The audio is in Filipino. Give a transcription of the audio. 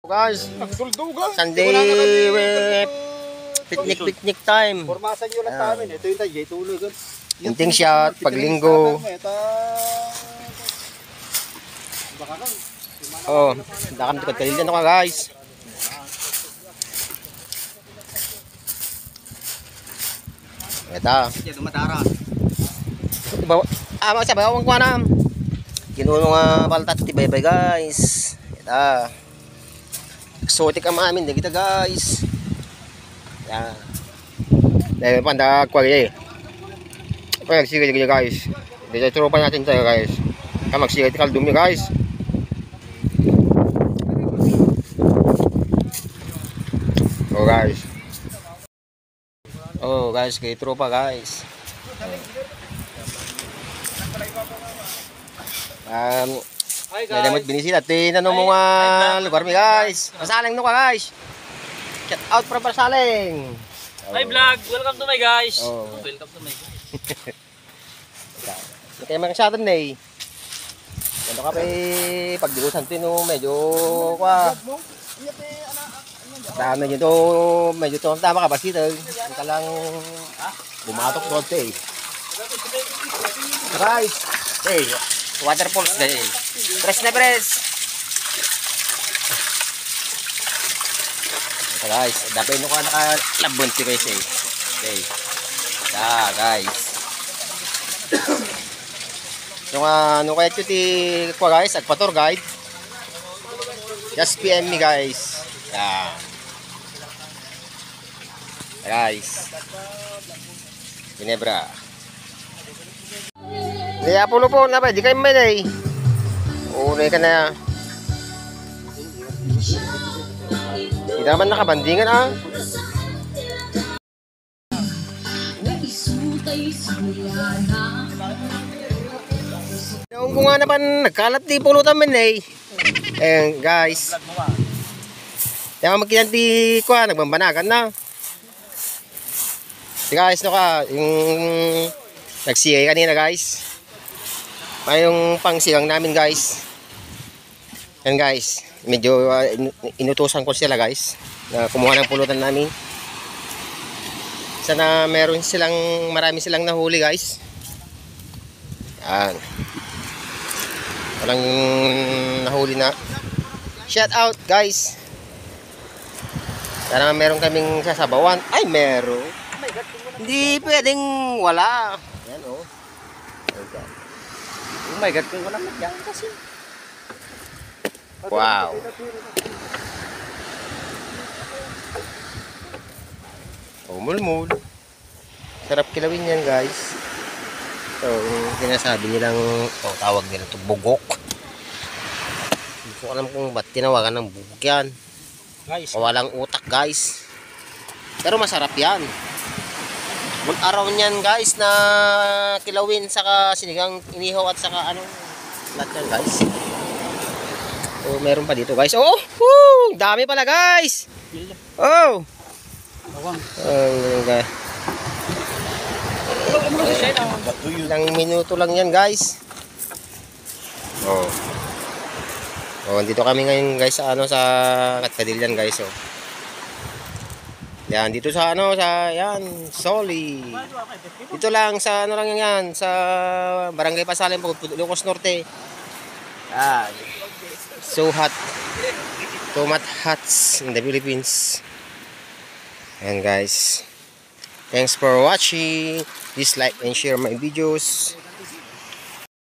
Guys, Sunday picnic time. Formasan nyo lang sa amin. Ito yung tayo, tulog. Hinting shot, paglinggo. Oh, dakam tikot kalilyan ako guys. Ito. Ibaw, magsabi ako kung anam. Kinuno nga paltat tibay-bay guys. Ito. Exotic ang amin, kita guys. Yan. Dahil pandag kwa gaya. Pag sige guys. Dito tropa natin tayo guys. Magsigay kaldum niyo guys. Oh guys. Oh guys, kay tropa guys. Nadamot binisita tinanong mga lugar mi guys. Pasaling no ka guys. Shout out para pasaling. Hi vlog, welcome to my guys. Oh. Welcome to my guys. Kaya mga satan na eh. Ano ka pa eh, pagdilusan tino medyo kwa. Dami nyo to, medyo to tama ka ba sito. Hindi ka lang bumatok doon eh. Guys, hey, waterfalls na eh. Press na press. Ito guys, dapat nyo ka nakalabon si guys eh. Okay. Guys. Yung ano kaya ito kwa guys, agpator guide. Just PM me guys. Guys. Ginebra. Kaya pulo po na ba? Di kayo may day. Unay ka na. Hindi naman nakabandingan ah. Kung nga naman nagkalat di pulutan man eh. Ayan guys. Kaya magkinanti ko nagbambanagan na. Guys no ka yung nagsiyay kanina guys. May yung pangsigang namin guys. Yan guys. Medyo inutusan ko sila guys. Na kumuha ng pulutan namin. Sana meron silang marami silang nahuli guys. Yan. Walang nahuli na. Shout out guys. Sana meron kaming sasabawan. Ay meron. Hindi pwedeng wala. Yan oh. Oh my god, kung wala madyan kasi. Wow. Oh, mulmul. Sarap kilawin yan guys. So, sinasabi nilang, oh, tawag nila ito bugok. Hindi ko alam kung ba't tinawagan ng bugok yan. Guys, walang utak guys. Pero masarap yan. Araw niyan guys na kilawin saka sinigang inihaw at saka ano lahat yan guys. So meron pa dito guys. Oh, dami pala guys. Oh. Guys. Ilang minuto lang yan guys. Oh. Oh, dito kami ngayon guys sa ano sa Katpadilyan guys oh. Yan, dito sa ano, sa, yan, Soli. Dito lang, sa ano lang yan, sa Barangay Pasalim, Lucos Norte. Yan. So hot. Tomat huts in the Philippines. Yan guys. Thanks for watching. Please like and share my videos.